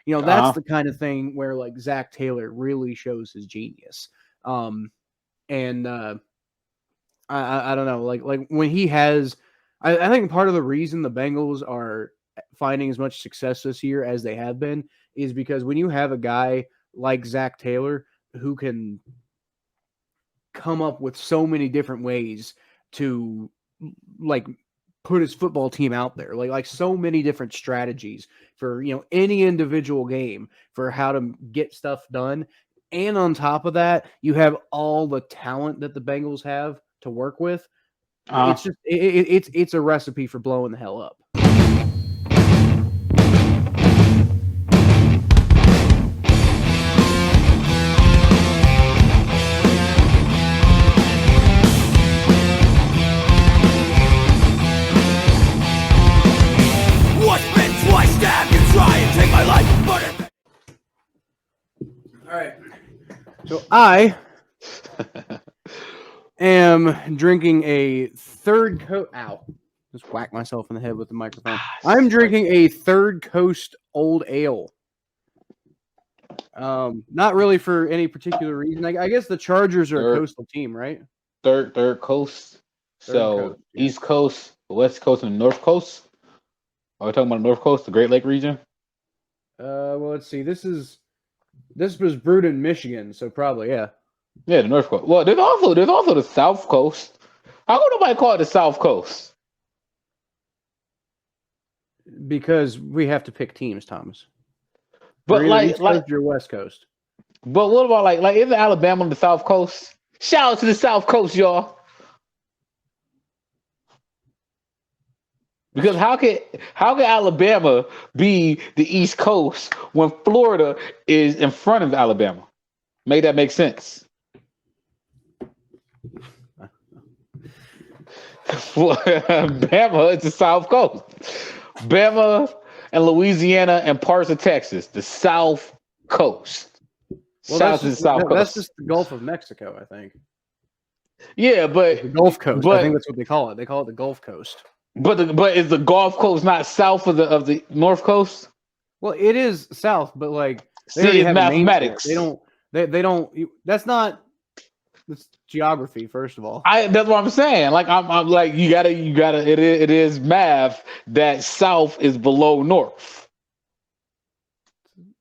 That's the kind of thing where like Zach Taylor really shows his genius. And I don't know, like when he has, I think part of the reason the Bengals are finding as much success this year as they have been is because when you have a guy like Zach Taylor who can come up with so many different ways to like put his football team out there, like so many different strategies for any individual game for how to get stuff done. And on top of that, you have all the talent that the Bengals have to work with. It's just it's a recipe for blowing the hell up. All right. So I am drinking a Third Coast. Ow. Just whack myself in the head with the microphone. I'm drinking a Third Coast Old Ale. Not really for any particular reason. I guess the Chargers are a coastal team, right? Third coast. So yeah. East Coast, West Coast, and North Coast. Are we talking about the North Coast, the Great Lake region? Well, let's see. This was brewed in Michigan, so probably yeah. Yeah, the North Coast. Well, there's also the South Coast. How come nobody call it the South Coast? Because we have to pick teams, Thomas. But East Coast or West Coast. But what about like isn't Alabama on the South Coast? Shout out to the South Coast, y'all. Because how can Alabama be the East Coast when Florida is in front of Alabama? Make that make sense. Bama is the South Coast. Bama and Louisiana and parts of Texas, the South Coast. Well, South Coast. That's just the Gulf of Mexico, I think. Yeah, but the Gulf Coast. I think that's what they call it. They call it the Gulf Coast. But is the Gulf Coast not south of the North Coast? Well, it is south, but like they have mathematics. They don't. That's not. It's geography, first of all. That's what I'm saying. Like I'm like you gotta. It is math that south is below north.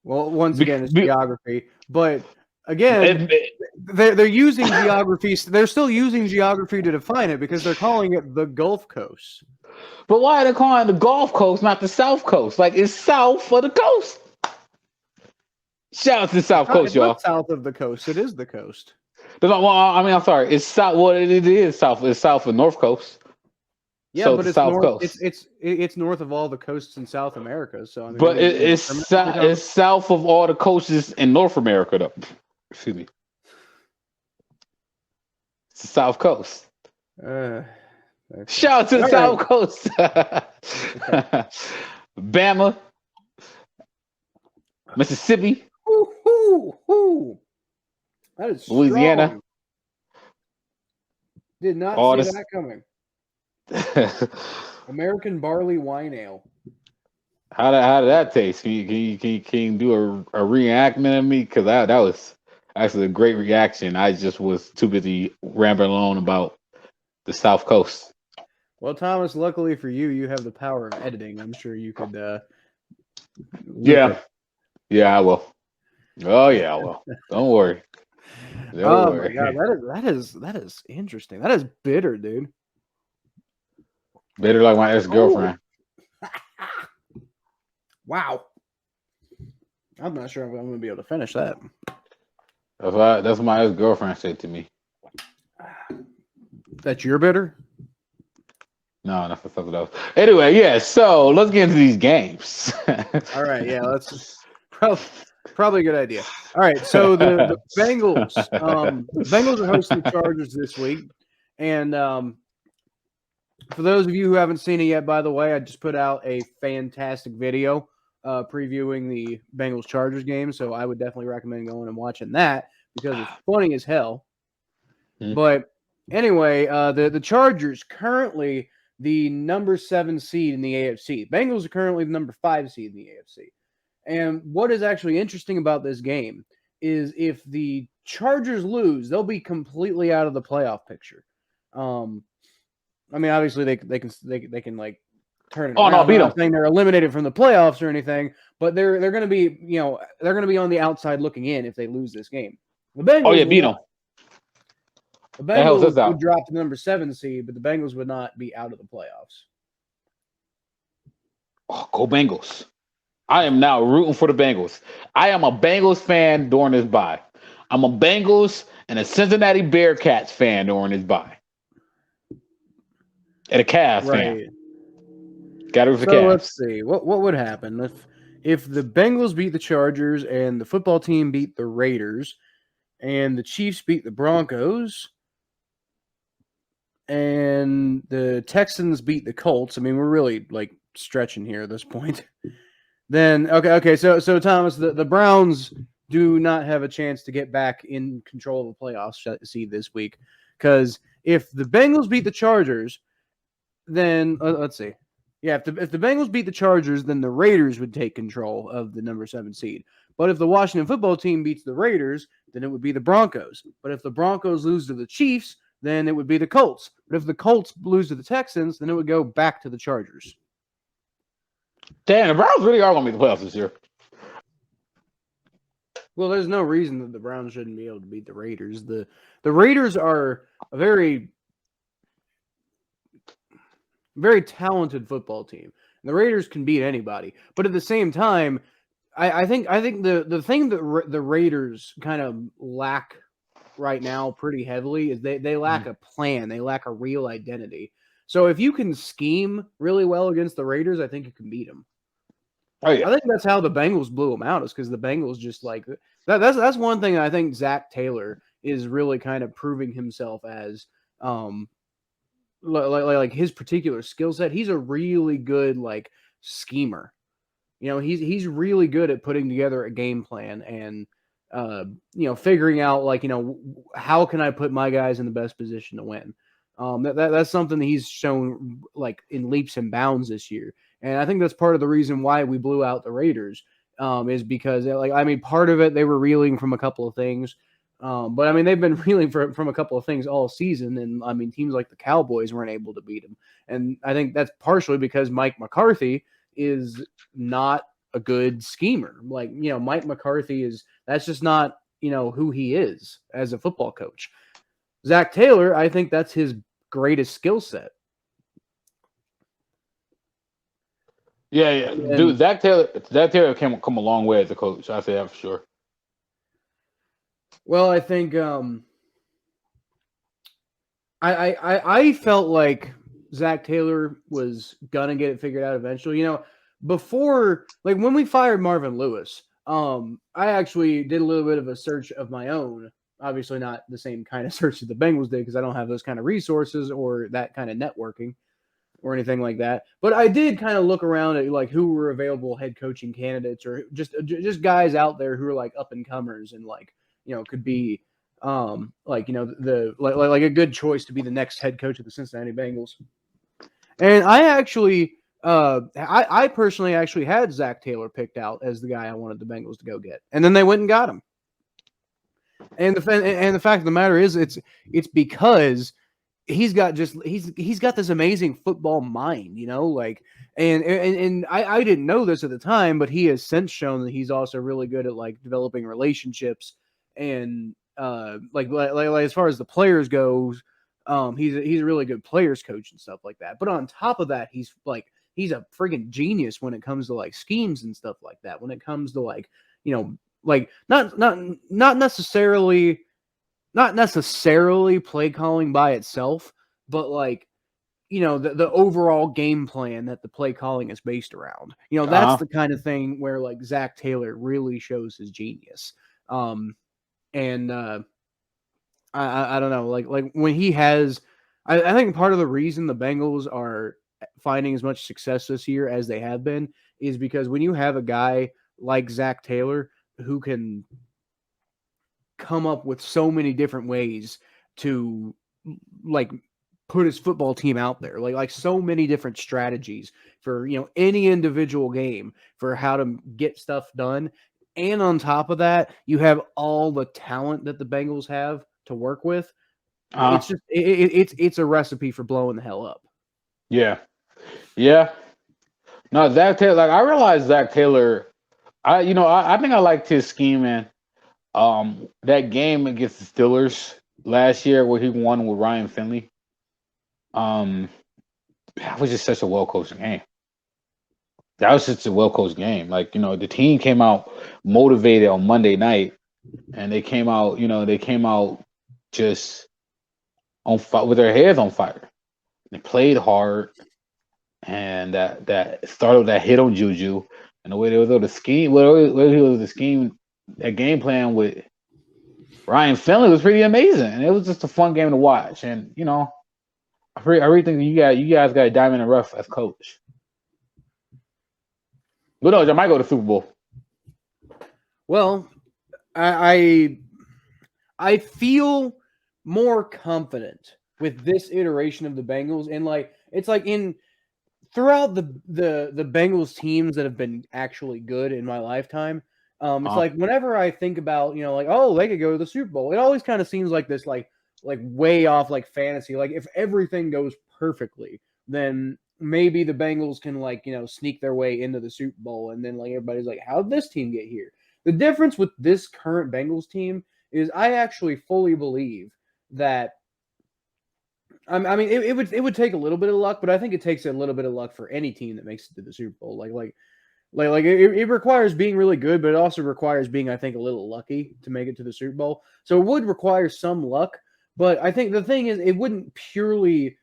Well, once again, it's geography, but again, they're using geography. They're still using geography to define it because they're calling it the Gulf Coast. But why are they calling it the Gulf Coast, not the South Coast? Like it's south of the coast. Shout out to the South Coast, y'all. Not south of the coast. It is the coast. Well, I mean, I'm sorry. It's south. Well, it is south. It's south of North Coast. Yeah, so but it's South Coast. It's north of all the coasts in South America. So I mean, but it's south of all the coasts in North America, though. Excuse me. It's the South Coast. Shout out to the South Coast. Bama, Mississippi, that is Louisiana. Strong. Did not see that coming. American barley wine ale. How did that taste? Can you do a reenactment of me? Because that was actually a great reaction. I just was too busy rambling on about the South Coast. Well, Thomas, luckily for you, you have the power of editing. I'm sure you could. Yeah, I will. Oh yeah, I will. Don't worry. Oh my god, that is interesting. That is bitter, dude. Bitter like my ex-girlfriend. Wow. I'm not sure if I'm going to be able to finish that. That's what my ex-girlfriend said to me. That you're bitter? No, that's something else. Anyway, yeah, so let's get into these games. All right, yeah, that's probably a good idea. All right, so the Bengals, Bengals are hosting the Chargers this week. And for those of you who haven't seen it yet, by the way, I just put out a fantastic video previewing the Bengals-Chargers game, so I would definitely recommend going and watching that because it's funny as hell. Mm-hmm. But anyway, the Chargers currently the number 7 seed in the AFC. Bengals are currently the number 5 seed in the AFC. And what is actually interesting about this game is if the Chargers lose, they'll be completely out of the playoff picture. I mean, obviously they can like turn it Oh no, around. I'm beat not them. saying they're eliminated from the playoffs or anything, but they're going to be they're going to be on the outside looking in if they lose this game. The Oh Bengals yeah, will beat not. them. The That helps Bengals us would out. drop to the number 7 seed, but the Bengals would not be out of the playoffs. Oh, go Bengals. I am now rooting for the Bengals. I am a Bengals fan during this bye. I'm a Bengals and a Cincinnati Bearcats fan during this bye. And a Cavs fan. Right. Got to root for the So let's Cavs. see what would happen if the Bengals beat the Chargers and the football team beat the Raiders and the Chiefs beat the Broncos and the Texans beat the Colts. I mean, we're really like stretching here at this point. Then okay. So Thomas, the Browns do not have a chance to get back in control of the playoffs seed this week because if the Bengals beat the Chargers, then let's see. Yeah, if the Bengals beat the Chargers, then the Raiders would take control of the number 7 seed. But if the Washington football team beats the Raiders, then it would be the Broncos. But if the Broncos lose to the Chiefs, then it would be the Colts. But if the Colts lose to the Texans, then it would go back to the Chargers. Damn, the Browns really are going to be the playoffs this year. Well, there's no reason that the Browns shouldn't be able to beat the Raiders. The Raiders are a very talented football team. The Raiders can beat anybody, but at the same time, I think the thing that the Raiders kind of lack right now pretty heavily is they lack a plan. They lack a real identity. So if you can scheme really well against the Raiders, I think you can beat them. Oh yeah. I think that's how the Bengals blew them out, is because the Bengals just like that. That's one thing I think Zach Taylor is really kind of proving himself as. Like his particular skill set, he's a really good like schemer. He's really good at putting together a game plan and figuring out like how can I put my guys in the best position to win. That's something that he's shown like in leaps and bounds this year, and I think that's part of the reason why we blew out the Raiders. Is because like I mean, part of it they were reeling from a couple of things. But I mean, they've been reeling from a couple of things all season, and I mean, teams like the Cowboys weren't able to beat them, and I think that's partially because Mike McCarthy is not a good schemer. Like Mike McCarthy that's just not who he is as a football coach. Zach Taylor, I think that's his greatest skill set. Yeah. Dude, Zach Taylor can come a long way as a coach. I say that for sure. Well, I think I felt like Zach Taylor was gonna get it figured out eventually. Before like when we fired Marvin Lewis, I actually did a little bit of a search of my own. Obviously, not the same kind of search that the Bengals did because I don't have those kind of resources or that kind of networking or anything like that. But I did kind of look around at like who were available head coaching candidates or just guys out there who are like up and comers and like could be the like a good choice to be the next head coach of the Cincinnati Bengals. And I actually I personally actually had Zach Taylor picked out as the guy I wanted the Bengals to go get, and then they went and got him. And the fact of the matter is, it's because he's got this amazing football mind, like and I didn't know this at the time, but he has since shown that he's also really good at like developing relationships and like as far as the players goes, he's a really good players coach and stuff like that. But on top of that, he's a friggin' genius when it comes to like schemes and stuff like that. When it comes to like like not necessarily play calling by itself, but like the overall game plan that the play calling is based around. That's the kind of thing where like Zach Taylor really shows his genius. And I don't know, like when he has, I think part of the reason the Bengals are finding as much success this year as they have been is because when you have a guy like Zach Taylor who can come up with so many different ways to like put his football team out there. Like so many different strategies for, any individual game for how to get stuff done. And on top of that, you have all the talent that the Bengals have to work with. Uh, It's just it's a recipe for blowing the hell up. yeah, yeah. No, Zach Taylor. Like I realized Zach Taylor. I think I liked his scheming. That game against the Steelers last year where he won with Ryan Finley. That was just such a well coached game. That was just a well coached game. Like the team came out motivated on Monday night, and they came out just on fire with their heads on fire. They played hard, and that started with that hit on Juju, and the way they was able to scheme, way he was the scheme, that game plan with Ryan Finley was pretty amazing, and it was just a fun game to watch. And I really think you guys got a diamond in the rough as coach. But no, I might go to Super Bowl. Well, I feel more confident with this iteration of the Bengals, and it's like in throughout the Bengals teams that have been actually good in my lifetime. It's like whenever I think about oh, they could go to the Super Bowl, it always kind of seems like this like way off like fantasy. Like if everything goes perfectly, then maybe the Bengals can sneak their way into the Super Bowl, and then everybody's like, how did this team get here? The difference with this current Bengals team is I actually fully believe that. I mean, it would take a little bit of luck, but I think it takes a little bit of luck for any team that makes it to the Super Bowl. It requires being really good, but it also requires being, I think, a little lucky to make it to the Super Bowl. So it would require some luck, but I think the thing is, it wouldn't purely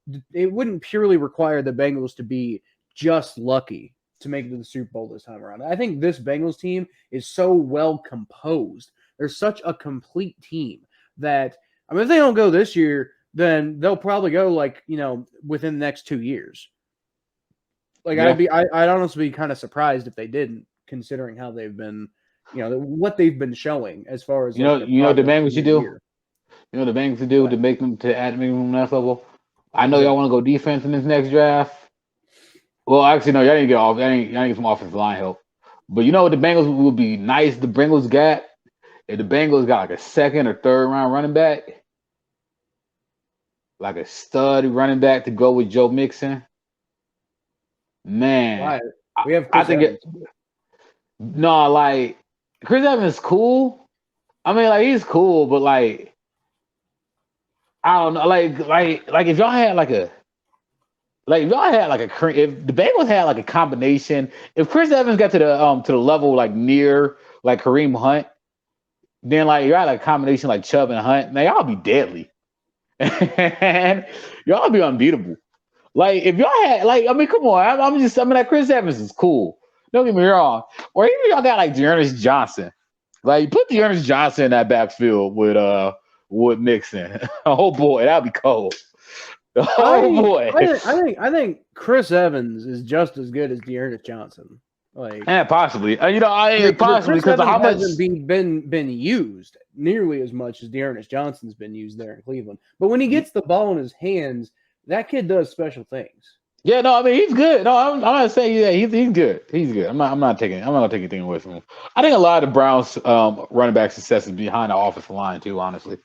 require the Bengals to be just lucky to make it to the Super Bowl this time around. I think this Bengals team is so well composed. They're such a complete team that, I mean, if they don't go this year, then they'll probably go within the next 2 years. I'd honestly be kind of surprised if they didn't, considering how they've been, what they've been showing as far as The Bengals you do. The Bengals to do to make them next level. I know y'all want to go defense in this next draft. Well, actually, no, y'all didn't get off. Y'all didn't get some offensive line help. But what the Bengals would be nice. The Bengals got if the Bengals got a second or third round running back, like a stud running back to go with Joe Mixon. Man, right. We have Chris Evans. Chris Evans is cool. I mean, he's cool, but I don't know, if y'all had if the Bengals had a combination, if Chris Evans got to the level near Kareem Hunt, then you had a combination like Chubb and Hunt, man, y'all be deadly, and y'all be unbeatable. If y'all had come on, Chris Evans is cool. Don't get me wrong. Or even y'all got Dearness Johnson. Put Dearness Johnson in that backfield with Mixon. Oh boy, that'd be cold. Oh boy. I think Chris Evans is just as good as Dearness Johnson. Possibly. Possibly because how much hasn't been used nearly as much as Dearness Johnson's been used there in Cleveland. But when he gets the ball in his hands, that kid does special things. Yeah, no, I mean he's good. No, I'm not saying that he's good. He's good. I'm not taking anything away from him. I think a lot of the Browns running back success is behind the offensive line too, honestly.